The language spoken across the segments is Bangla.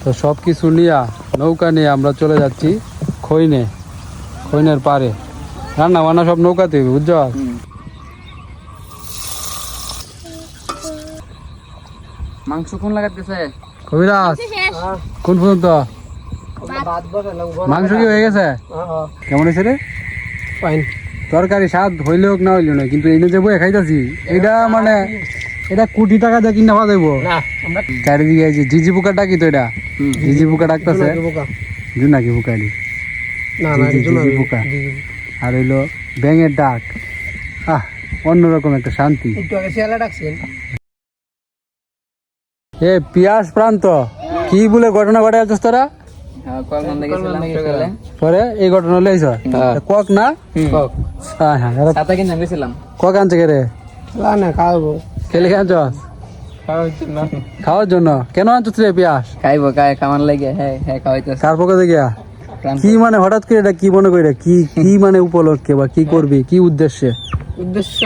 তো সব কিছু নিয়ে নৌকা নিয়ে আমরা চলে যাচ্ছি খৈনের পারে। রান্না বান্না সব নৌকাতে হবে, বুঝছো? মাংস কোন লাগাতেছে কবিরাজ কোন পর্যন্ত? মাংস কি হয়ে গেছে? কেমন হয়েছে রে? তরকারি স্বাদ হইলে হোক না হইলেও না, কিন্তু এই যে বই খাইতেছি এটা মানে এটা কোটি টাকা দিয়ে কিনা পাওয়া যাবো। চারিদিকে এই যে জিজি পোকা ডাকি, তো এটা জিজি পোকা ডাকতেছে, জুনাকি পোকা জিজি পোকা, আর হইলো ব্যাঙের ডাক। অন্যরকম একটা শান্তি। এ পিয়াস প্রান্ত কি বলে ঘটনা ঘটে আছিস তোরা? পরে এই ঘটনা লইছ কক না? কক আনছে কে রে? খেলে আনছ খাওয়ার জন্য? কেন আনছিস রে পিয়াস? খাইবো খাওয়ার লাগে। হ্যাঁ খাওয়াইতেছে। কার পক্ষ থেকে? কি মানে হঠাৎ করে এটা কি মনে করি? কি কি মানে উপলক্ষে বা কি করবি, কি উদ্দেশ্যে? উদ্দেশ্য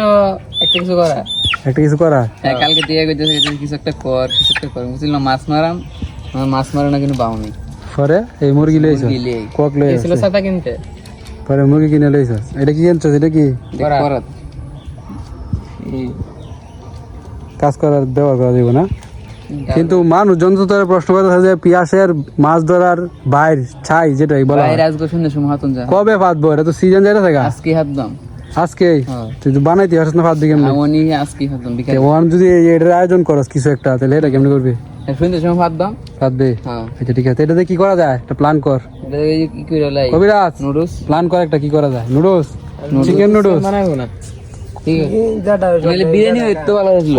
একটা কিছু করা। একটা কিছু করা? কালকে দিয়ে কিছু একটা কর বুঝলাম। মাছ মারে না কিন্তু বাউনি। পরে এই মুরগি লইছ, কক লইছিল ছাতা কিনতে, পরে মুরগি কিনে লইছ। এটা কি আনছ? এটা কি কাজ করার ব্যবহার করা যাবে না? কিন্তু মানুষজন তো তারা প্রশ্ন করতেছে যে পিয়াসের মাছ ধরার বাইর ছাই যেটাই বলা হয় কবে ফাঁদবো? এটা তো সিজন যাইতে থাকে। আজকে হাতদাম, আজকে তুই তো বানাইতে পারছ না, ফাঁদবি কেমন? ওয়ান যদি এটার আয়োজন করস কিছু একটা, তাহলে এটা কেমনি করবি? ফাঁদবে। আচ্ছা ঠিক আছে, এটাতে কি করা যায়? একটা প্ল্যান কর কবিরাজ, প্ল্যান কর একটা কি করা যায়। নুডলস, চিকেন নুডলস বানাবো না?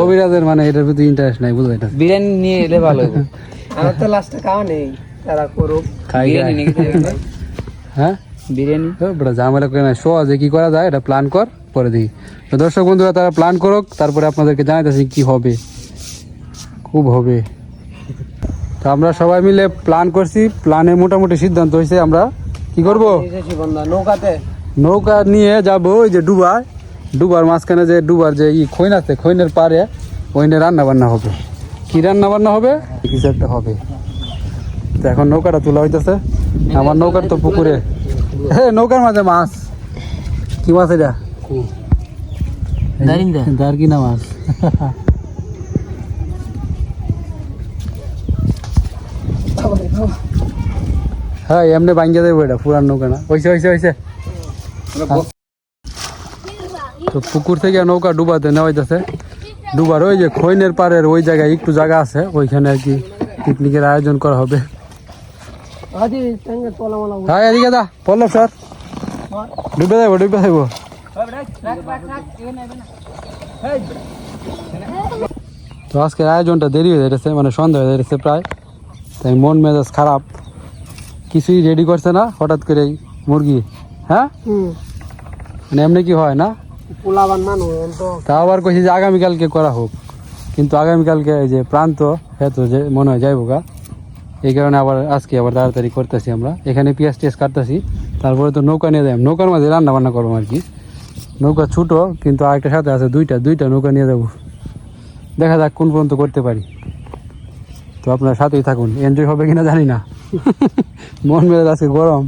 কবিরাজের মানে এটার প্রতি ইন্টারেস্ট নাই, বুঝলো? এটা বিরিয়ানি নিয়ে এলে ভালো হবে। আমার তো লাস্টে খাওয়া নেই, তারা করুক। হ্যাঁ বিরিয়ানি বড় ঝামেলা করে না, সহজে কি করা যায় এটা প্ল্যান কর, পরে দেখি। তো দর্শক বন্ধুরা তারা প্ল্যান করুক, তারপরে আপনাদেরকে জানাইতেছি কি হবে। খুব হবে। তো আমরা সবাই মিলে প্ল্যান করছি, প্ল্যানে মোটামুটি সিদ্ধান্ত হয়েছে আমরা কি করব। নৌকা নিয়ে যাবো ওই যে ডুবার মাঝখানে যে ডুবার যে খৈন আছে, খৈনের পারে ওইনে রান্না বান্না হবে। কি রান্না বান্না হবে? কিছু একটা হবে। তো এখন নৌকাটা তোলা হইতেছে। আমার নৌকার তো পুকুরে, হ্যাঁ নৌকার মাঝে মাছ। কি মাছ এটা? দারকিনা মাছ। হ্যাঁ এমনি ভাঙ্গিয়ে দেবো, এটা পুরান নৌকা না। হয়েছে। তো পুকুর থেকে নৌকা ডুবাতে নেওয়া হইতেছে। ডুবার ওই যে খৈনের পাড়ের ওই জায়গায় একটু জায়গা আছে, ওইখানে আর কি পিকনিকের আয়োজন করা হবে। হ্যাঁ এদিকে দা পল্লব স্যার, ডুবে যাবো। তো আজকের আয়োজনটা দেরি হয়ে যাচ্ছে, মানে সন্ধ্যা হয়ে যাচ্ছে প্রায়। তাই মন মেজাজ খারাপ, কিছুই রেডি করছে না। হঠাৎ করে মুরগি, হ্যাঁ মানে এমনি কি হয় না? তা আবার কইছি যে আগামীকালকে করা হোক, কিন্তু আগামীকালকে এই যে প্রান্ত এত যে মনে হয় যাইব গা, এই কারণে আজকে আবার তাড়াতাড়ি করতেছি। আমরা এখানে পেঁয়াজ কাটতেছি, তারপরে তো নৌকা নিয়ে যাই, নৌকার মাঝে রান্না বান্না করবো আর কি। নৌকা ছোটো, কিন্তু আরেকটা সাথে আছে দুইটা নৌকা নিয়ে যাবো। দেখা যাক কোন পর্যন্ত করতে পারি। তো আপনার সাথেই থাকুন, এনজয় হবে কিনা জানি না। মন মেজাজ আজকে গরম।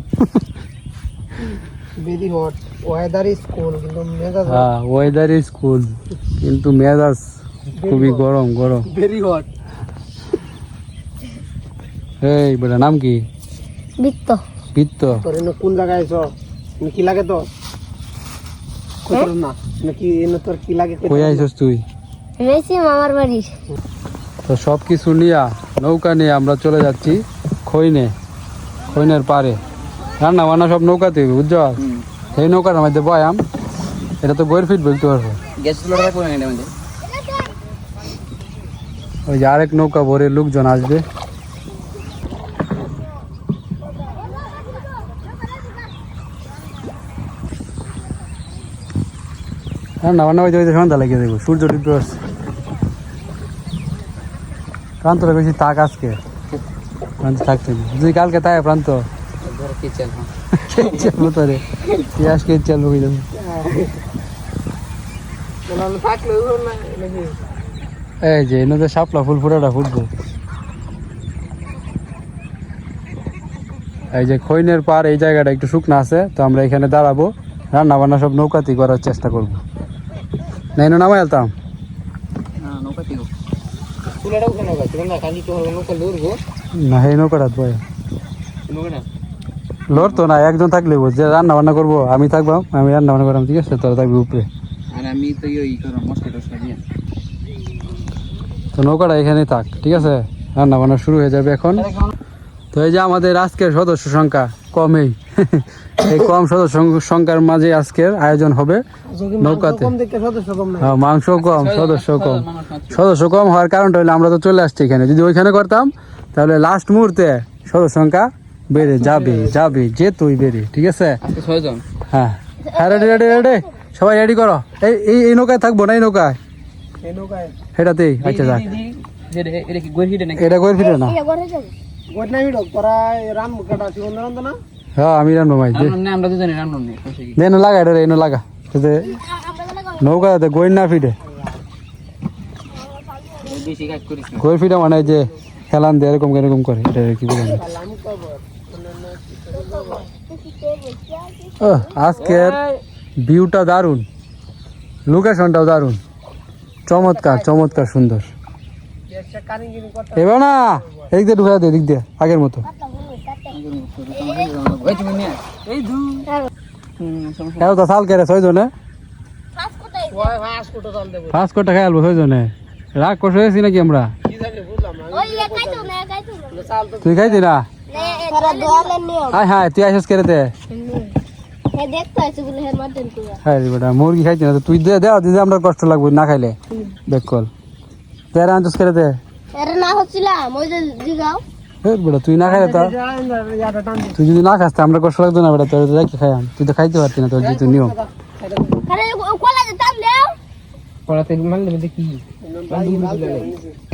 ওয়েদার ইজ কুল, কিন্তু মেজাজ খুবই গরম। এই বেটা নাম কি? বৃত্ত। কোন জায়গায় কি লাগে? তো না নাকি তোর কি লাগে? কই আইছস তুই? মামার বাড়ি। তো সব কিছু নিয়ে নৌকা নিয়ে আমরা চলে যাচ্ছি খৈনের পারে। রান্না বান্না সব নৌকাতে হবে, বুঝছো? সেই নৌকার মধ্যে বয়াম, এটা তো বইয়ের ফিট বলতে পারবো। ওই যে আরেক নৌকা ভরে লোকজন আসবে। রান্না বান্না হইতে হইতে সন্ধ্যা লাগিয়ে দেবো, সূর্য ডুবে আসছে। প্রান্তটা বেশি তাক আজকে, প্রান্ত থাকতে তুই কালকে তাই প্রান্ত পিয়াজ কে চালবো। এই যে এনে শাপলা ফুল ফুটাটা ফুটবো। এই যে খৈনের পার এই জায়গাটা একটু শুকনো আছে, তো আমরা এখানে দাঁড়াবো, রান্না বান্না সব নৌকাতেই করার চেষ্টা করবো। না এনে নামাই আলতাম নৌকা থেকে চুলাটা উঠে নৌকা ছিল না, খালি তো নৌকা লড়বো না, এই নৌকাটা বয় নৌকাটা লড় তো না, একজন থাকলে যে রান্না বান্না করবো, আমি থাকবাম, আমি রান্না বান্না করলাম, ঠিক আছে, তোরা থাকবি উপরে। আর আমি তো ই করো মশলা টসলা দিয়ে তো নৌকাটা এখানেই থাক, ঠিক আছে, রান্না বান্না শুরু হয়ে যাবে এখন। তো এই যে আমাদের আজকের সদস্য সংখ্যা কমেই, এই কম সদস্য সংখ্যার মাঝে আজকের আয়োজন হবে নৌকাতে। কম দেখে সদস্য কম নাই। হ্যাঁ, মাংস কম, সদস্য কম। সদস্য কম হওয়ার কারণটা হলো আমরা তো চলে আসছি এখানে, যদি ওইখানে করতাম তাহলে লাস্ট মুহূর্তে সদস্য সংখ্যা বেড়ে যাবে যাবে যেতই বেড়ে, ঠিক আছে। আজকে 6 জন। হ্যাঁ হ্যাঁ, রেডি রেডি রেডি, সবাই রেডি করো। এই এই এই নৌকায় থাকবো না, এই নৌকায় এই নৌকায় এটাতেই, আচ্ছা যাক, এটা কি গড়ি হিটে নাকি? এটা করে ফিরে না। এটা করে যাবে গোট নাই ভিড় তোরা রাম কাটা জীবন রান্ধ না হ্যাঁ আমি রান্না ভাই আমরা দুজনে রান্না নেই কি দেন লাগা, এটা এনে লাগা, যাতে নৌকাতে গই না ফিরে। বেশি কাজ করিস না। গই ফিরে মানে যে খেলান দিয়ে এরকম এরকম করে, এটা কি বলেন। আজকের ভিউটা দারুণ, লোকেশনটাও দারুণ, চমৎকার চমৎকার সুন্দর। এবার না এদিক দিয়ে ঢুকা দে, এদিক দিয়ে আগের মতো। ওই তুমি নিয়ে এই দু এও তো সাল কেড়ে 6 জনে, ফাস কোথায় ওই ফাঁস কোটো দল দেব 5 কোটা খেয়ালবো 6 জনে। রাগ কষ হয়েছি নাকি আমরা? কি জানি বুঝলাম না ওই একাইতো না একাইতো না চাল তো তুই খাইতি না? তারা দোয়ালে নিও হ্যাঁ হ্যাঁ, তুই আসিস কেড়ে দে। হে দেখতো আছে বলে হে মারতেন তুই হ্যাঁ রে বেটা, মুরগি খাইতি না তো তুই দে দে, দিদি আমরা কষ্ট লাগবে না খাইলে। দেখ কল তেরা আনছিস কেড়ে দে। এর না হচ্ছিলাম ওই যে দিগাও বেটা তুই না খাইলে তো, ইয়াটা টান দে তুই যদি না খাস তো আমরা কষ্ট লাগতো না বেটা, তোর দেখি খাইয়াম, তুই তো খাইতে পারতি না, তোর যেহেতু নিয়ম। আরে কোলা যে টান দাও পড়াতে মানলে মধ্যে কি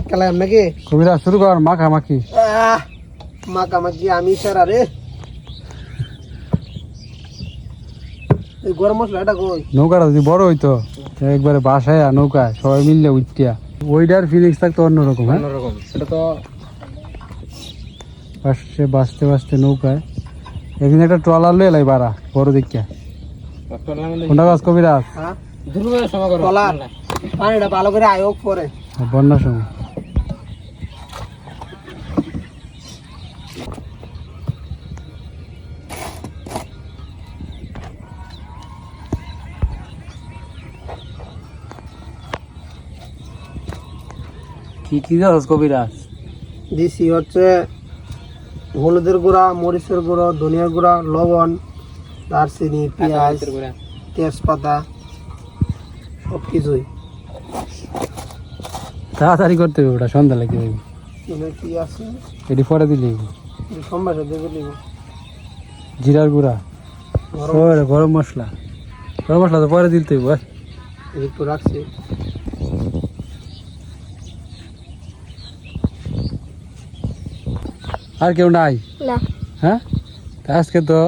খেলাম নাকি কবিরা শুরু কর, মাখা মাখি। মাকামাকি আমি সারা রে এই গরম মশলা এটা কই নৌকাটা যদি বড় হইতো তো একবারে বাসায় নৌকায় সবাই মিললে উঠিয়া ওইটার ফিলিংস থাকতো অন্যরকম। হ্যাঁ, অন্যরকম সেটা তো বাসতে বাসতে বাসতে নৌকায় এখানে একটা ট্রলার লয়ে লাই বাড়া বড় দেখিয়া। কোনটা গাছ কবিরাজ? হ্যাঁ দুর্বল সময় করো টলার পানিটা ভালো করে আয়োগ পরে বন্যার সময়। কি কি গাছ কবিরাজ? দিছি হচ্ছে হলুদের গুঁড়া, মরিচের গুঁড়ো, ধনিয়ার গুঁড়া, লবণ, দারচিনি, পেঁয়াজ, তেজপাতা সব কিছুই। তাড়াতাড়ি করতে হবে, ওটা সন্ধ্যা লাগে যাবে। এখানে কি আছে এটি পরে দিলে সোমবার দেবে নিব জিরার গুঁড়া, গরম মশলা, গরম মশলা তো পরে দিতে হবে। একটু রাখছি আর কেউ নাই? না হ্যাঁ, তা আজকে তো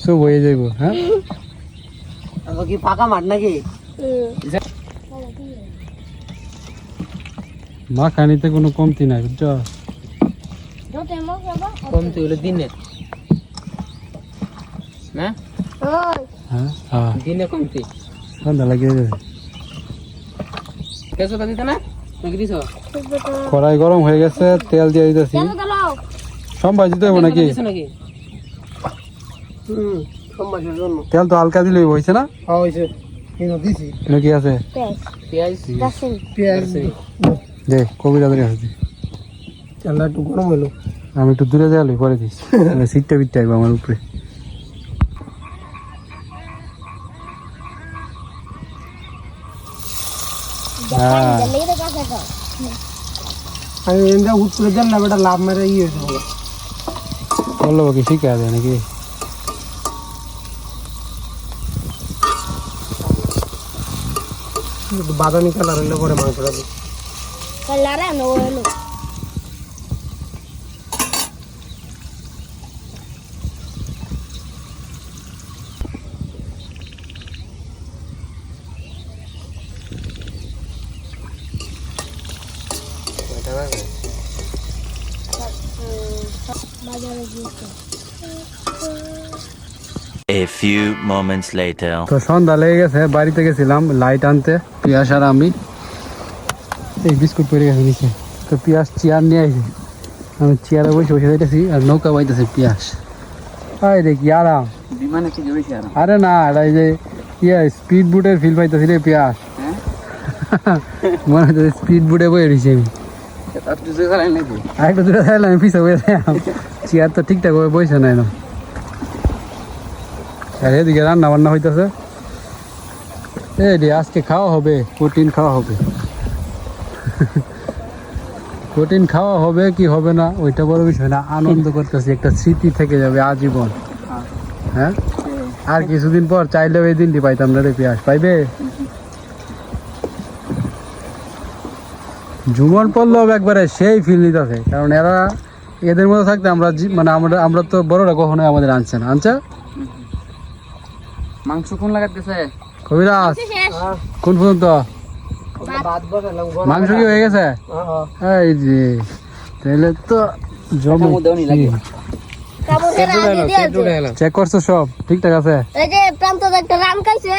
সব হয়ে যাইব। হ্যাঁ, আবার কি ফাঁকা মাঠ নাকি মাখানিতে কোনো কমতি নাই, বুঝছো? যতে মগ বাবা কমতে হলো দিনে না ওই হ্যাঁ হ্যাঁ, দিনে কমতে সন্ধ্যা লাগিয়ে যাবে। কেসো তা দিতে না নাকি দিছো কড়াই গরম হয়ে গেছে, তেল দিয়ে দিতেছি। কেন গেল সম্ভাই দিতে হবে নাকি? দিছো নাকি সোমবারের জন্য তেল তো হালকা দিলেই হয়েছে না? হ্যাঁ হয়েছে কিন্তু দিছি এটা কি আছে? পেঁয়াজ পেঁয়াজ দাসেন পেঁয়াজ দে কবিরাজের কাছে দে। তেলটা একটু গরম হলো আমি একটু দূরে যাই পরে দিস, সিটটা বিটটা আইব আমার উপরে। হ্যাঁ, লেগে কাছে তো আমি এমনি হুট করে জানলাম এটা লাভ মেরে ইয়ে হয়েছে বলে বললো কি শিখে আছে নাকি? একটু বাদামি কালার হলে পরে মাংসটা দিই কালারে নো হলো বাজারে গিয়েছে A few moments later. তো সন্ধ্যা লেগে গেছে, বাড়িতে গেছিলাম লাইট আনতে, পিয়াস আর আমি। এই বিস্কুট পড়ে গেছে নিচে, তো পিয়াস চেয়ার নিয়ে আইছে, আমি চেয়ারে বসে বসে যাইতেছি আর নৌকা বাইতেছে পিয়াস। আরে দেখি আরাম। বিমানে কি জড়িয়েছে আর আরে না, এটা এই যে স্পিড বুটের ফিল পাইতেছি রে পিয়াস। মনে হচ্ছে স্পিড বুটে বয়ে রয়েছি আমি। তার দুটো চালাই নাকি আরেকটা দুটো চাইলাম, আমি পিছিয়ে বসে চেয়ার তো ঠিকঠাক ভাবে বসে নাই না। আর এদিকে রান্না বান্না হইতেছে। এই আজকে খাওয়া হবে, প্রোটিন খাওয়া হবে। প্রোটিন খাওয়া হবে কি হবে না ওইটা বড় বিষয় না, আনন্দ করতেছি, একটা স্মৃতি থেকে যাবে আজীবন। হ্যাঁ, আর কিছুদিন পর চাইলেও এই দিনটি পাইতাম না রে পিয়াস, পাইবে? জুমন পল্লব একবারে সেই ফিল নিতেছে, কারণ এরা এদের মধ্যে থাকতে আমরা মানে আমরা তো বড়রা কখনোই আমাদের আনছে না। আনছে মাংস কোন লাগাতেছে কবিরাজ শেষ কোন পর্যন্ত? ভাত বসালাম, মাংস কি হয়ে গেছে? এই যে তাহলে তো জমে। দেওনি লাগে কামড়ের আগে দিয়ে চেক করছো সব ঠিকঠাক আছে? এই যে প্রান্ত একটা রাম খাইছে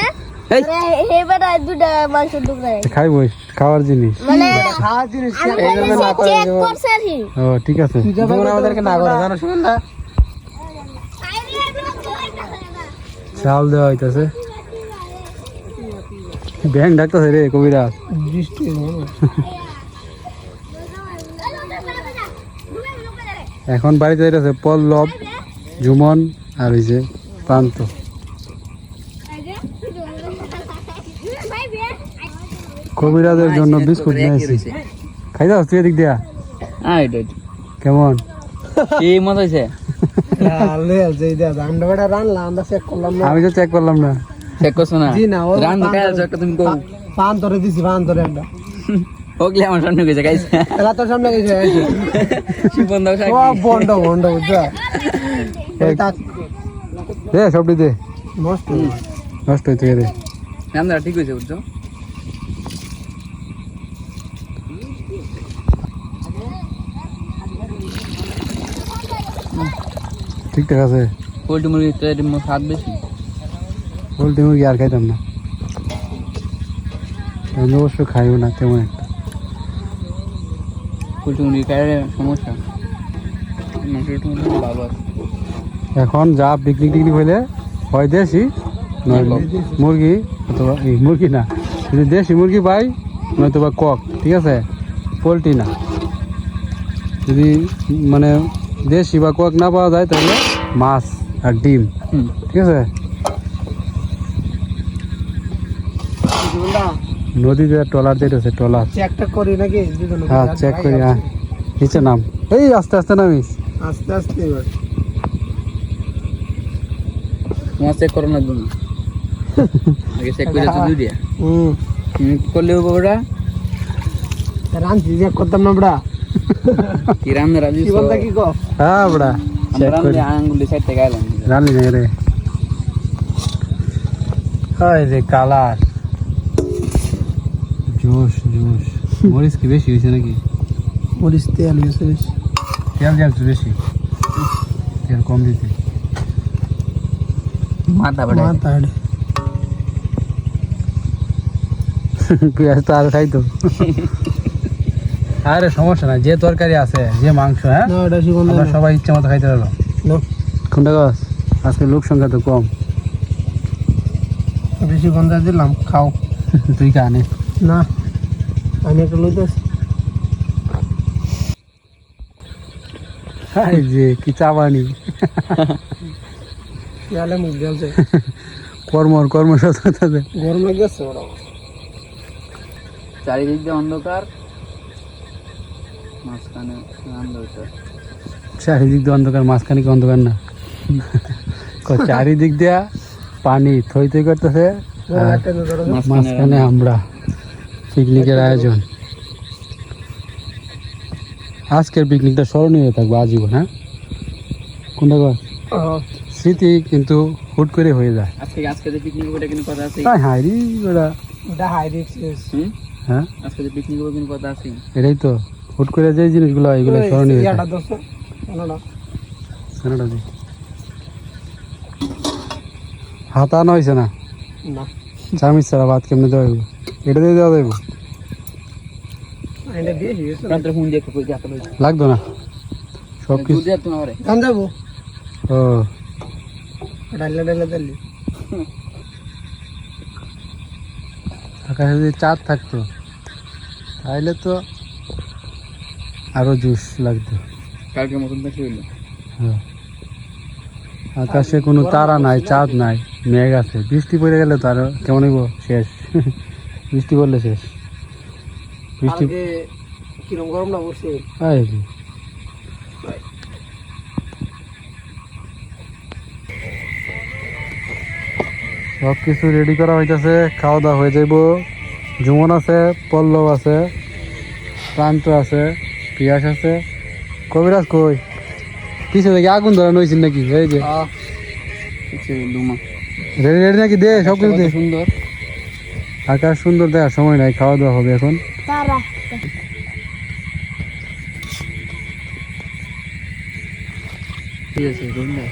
এই। আরে হে বেটা দুটা মাংস টুকরা খাইবো, খাওয়ার জিনিস। মানে খাওয়ার জিনিস আমি চেক করছে আর কি ও ঠিক আছে। যেমন আমাদেরকে না করে জানো, শুনুন না, চাল দেওয়া হইতেছে, ব্যাং ডাকতেছে রে কবিরাজ। বৃষ্টি এখন বাড়িতে যাইতেছে পল্লব, জুমন আর ওই যে প্রান্ত। কবিরাজের জন্য বিস্কুট নিয়ে আসছি, খাই দাও তুই এদিক দিয়া। কেমন? এই মজা হয়েছে রান্না চেক করলাম না, আমি তো চেক করলাম না। চেক করছো না? জি না, ও রান খাই আছো একটা তুমি কো পান ধরে দিছি, পান ধরে একটা ওগলি আমার সামনে গেছে গাইছে এরা তোর সামনে গেছে শিবন দাও ও বন্ড বন্ড বুঝছো দে সবটি দে, মস্ত নষ্ট হইতে গেলে। নামটা ঠিক হয়েছে বুঝছো? ঠিকঠাক আছে। পোল্ট্রি মুরগির স্বাদ বেশি। পোল্ট্রি মুরগি আর খাইতাম না, আমি অবশ্য খাইও না তেমন একটা। পোল্ট্রি মুরগি খাইলে সমস্যা, মাংসের মুরগি ভালো আছে। এখন যা পিকনিক টিকনিক হইলে হয় দেশি, নইলে মুরগি, অথবা এই মুরগি না, যদি দেশি মুরগি পাই নয়তো বা কক, ঠিক আছে, পোলট্রি না। যদি মানে দেশি বা কক না পাওয়া যায় তাহলে মাছ আর ডিম, ঠিক আছে। নদীতে ট্রলার যেতেছে, ট্রলার। চেকটা করি নাকি দুজন? হ্যাঁ চেক করি, হ্যাঁ নিচে নাম, এই আস্তে আস্তে নামিস। আস্তে আস্তে এবার তোমার চেক করো না তুমি আগে চেক করে তো দুই দিয়া করলে ওরা রাঁধছি চেক করতাম না বড়া, কি রান্না রাজি কি বলতা কি কো? হ্যাঁ বড়া চেক করি, আঙ্গুলি সাইড থেকে আইলাম জানলি না রে। হাই রে কালার, জোশ জোশ। মরিচ কি বেশি হয়েছে নাকি? মরিচ তেল গেছে বেশি, তেল দিয়েছো বেশি, তেল কম দিতে। মাথা বাড়ে মাথা হাড়ে পেঁয়াজ তো আর খাইতো। আরে সমস্যা না, যে তরকারি আছে, যে মাংস, হ্যাঁ না ওটা সুগন্ধ আমরা সবাই ইচ্ছা মতো খাইতে পারবো। না, কোনটা গাছ? আজকে লোক সংখ্যা তো কম। বেশি গন্ধ দিলাম, খাও। তুই খানে না আমি একটা লইতেছি, এই যে কি চাবানি, গেলে মুখ জ্বলছে, কর্মসূত্র গরম লাগে গেছে ওরা। চারিদিক দিয়ে অন্ধকার, মাঝখানে অন্ধকার। চারিদিক দিয়ে অন্ধকার, মাঝখানে কি অন্ধকার না? চারিদিক দিয়া পানি থই থই করতেছে, আর মাঝখানে আমরা পিকনিকের আয়োজন। আজকের পিকনিকটা স্মরণীয় থাকবে আজীবন। হ্যাঁ কোনটা কর? স্মৃতি কিন্তু হুট করে হয়ে যায়। আজকে যে পিকনিক ওটা কিন্তু কথা আছে। হ্যাঁ রে ওটা, এটা হাই রিস্ক। হ্যাঁ আজকে যে পিকনিক ওটা কিন্তু কথা আছে। এটাই তো, হুট করে যে জিনিসগুলো এগুলো স্মরণীয় হয়ে যায়। ইয়াটা দোস্ত, কেনটা? কেনটা দি হাতা আনা হয়েছে না না চামিচ ছাড়া ভাত কেমনে দেওয়া হইব এটা দিয়ে দেওয়া যাইব এটা দিয়ে দিয়েছে প্রান্তের ফোন দিয়ে একটু কই যাতে লই লাগতো না সব কিছু দুধ তো না করে গান যাবো ও ডাইলে ডাইলে দিলি আকাশে যদি চাঁদ থাকতো তাহলে তো আরো জুস লাগতো কালকে মতন দেখি হইলো হ্যাঁ। আকাশে কোনো তারা নাই চাঁদ নাই মেঘ আছে বৃষ্টি পড়ে গেলে তো আরো কেমন হইব শেষ বৃষ্টি পড়লে শেষ বৃষ্টি কালকে কিরম গরম না পড়ছে আয় রে। সব কিছু রেডি করা হইতেছে খাওয়া দাওয়া হয়ে যাইব জুমন আছে পল্লব আছে প্রান্ত আছে পিয়াস আছে কবিরাজ কই পিছে দেখি আগুন ধরানো হয়েছিল নাকি এই যে কিছু লুমা রেডি রেডি নাকি দে সব কিছু দে সুন্দর আকাশ সুন্দর দেখার সময় নাই খাওয়া দাওয়া হবে এখন তারা ঠিক আছে সুন্দর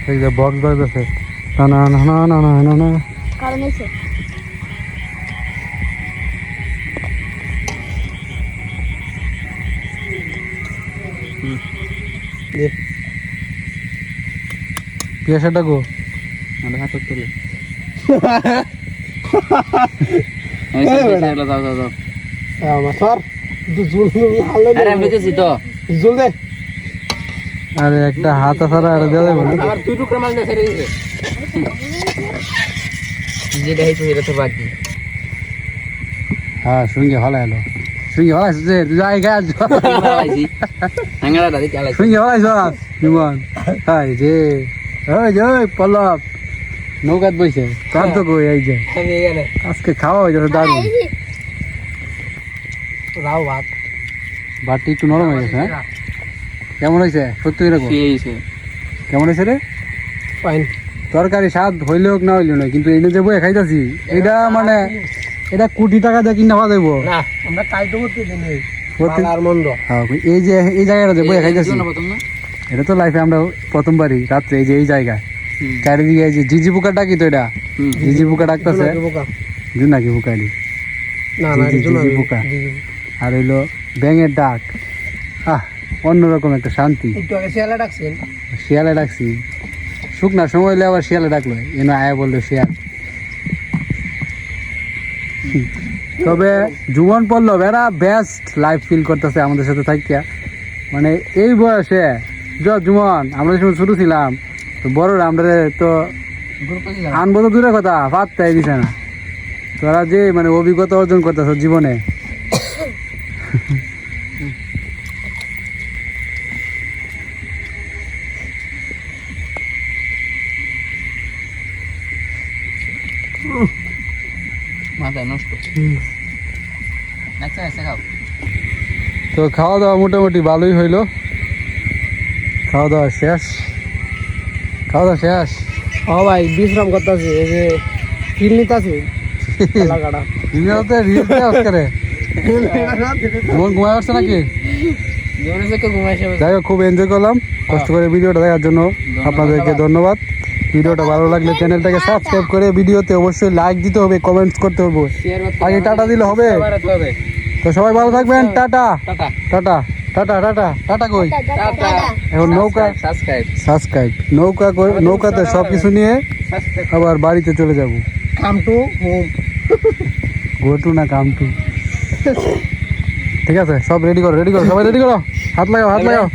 এই যে বক্স বাজতেছে না না না না না না না না কারণ হয়েছে পিয়াসা ডাকো আমাদের হাত তোলে যাও যাও যাও আমার স্যার জুল হালে আরে আমি বুঝেছি তো জুল দে আরে একটা হাত ছাড়া আর দেওয়া যাবে না আমার দুই টুকরা মাল দেখে রয়েছে যেটা হইতো এটা তো বাকি হ্যাঁ সঙ্গে ভালো এলো সঙ্গে ভালো আছে যে তুই যাই গাছ আইছি আঙ্গাটা দেখি আলাইছি সঙ্গে ভালো আছে বিমান হাই যে ওই যে ওই পল্লব নৌকাত বইছে প্রান্ত কই এই যে আমি এখানে আজকে খাওয়া হয়ে যাবে দারুণ রাও ভাত বাটি একটু নরম হয়ে গেছে হ্যাঁ কেমন হয়েছে সত্যি এরকম পেয়েছে কেমন হয়েছে রে ফাইন তরকারি স্বাদ হইলে হোক না হইলে নয় কিন্তু এই যে বই খাইতেছি এটা মানে এটা কোটি টাকা দিয়ে কিনা খাওয়া যাবো না আমরা কাজ তো করতে দিই নেই প্রতি- আর মন্দ হ্যাঁ, এই যে এই জায়গাটা যে বই খাইতেছি প্রথম না এটা তো লাইফে আমরা প্রথমবারই রাত্রে এই যে এই জায়গা চারিদিকে এই যে জিজি পোকা ডাকি তো এটা জিজি পোকা ডাকতেছে জুনাকি পোকালি না না জি, জি, জি, পোকা। আর হইলো ব্যাঙের ডাক অন্যরকম একটা শান্তি একটু আগে শিয়ালে ডাকছেন শিয়ালে ডাকছি শুকনার সময় হইলে আবার শিয়ালে ডাকলো এনে আয়া বললো শিয়াল তবে জীবন পল্লব এরা বেস্ট লাইফ ফিল করতেছে আমাদের সাথে থাকিয়া মানে এই বয়সে জুমন আমরা যখন ছোট ছিলাম তো বড়রা আমরা তো আনবো তো দূরের কথা পাত্তাই দিছে না তোরা যে মানে অভিজ্ঞতা অর্জন করতেছ জীবনে মাথায় নষ্ট আচ্ছা আচ্ছা খাও তো খাওয়া দাওয়া মোটামুটি ভালোই হইলো খাওয়া দাওয়া শেষ ও ভাই বিশ্রাম করতেছে এই যে ফিল নিতেছে লাগাটা মন ঘুমায় আসছে নাকি জীবনে থেকে ঘুমাইছে যাই হোক খুব এনজয় করলাম কষ্ট করে ভিডিওটা দেখার জন্য আপনাদেরকে ধন্যবাদ ভিডিওটা ভালো লাগলে চ্যানেলটাকে সাবস্ক্রাইব করে ভিডিওতে অবশ্যই লাইক দিতে হবে কমেন্টস করতে হবে আগে টাটা দিলে হবে তো সবাই ভালো থাকবেন tata tata tata tata tata tata কই এখন নৌকা সাবস্ক্রাইব নৌকাতে সবকিছু নিয়ে আবার বাড়িতে চলে যাব কাম টু হোম গোটু না কাম টু ঠিক আছে সব রেডি করো সবাই রেডি করো হাত লাগাও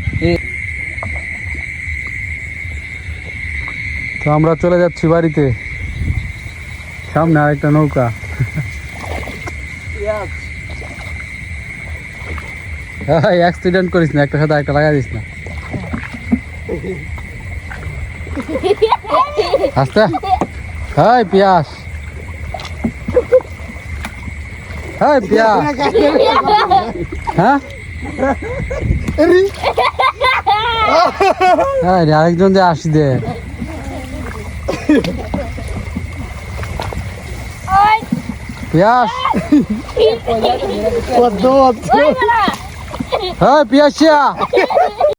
তো আমরা চলে যাচ্ছি বাড়িতে সামনে আরেকটা নৌকা অ্যাক্সিডেন্ট করিস না একটা সাথে একটা লাগা দিস না আস্তে হাই পিয়াস হ্যাঁ আরেকজন যে আসি দে পিয়াস পদ্ম হ্যাঁ পিয়াসিয়া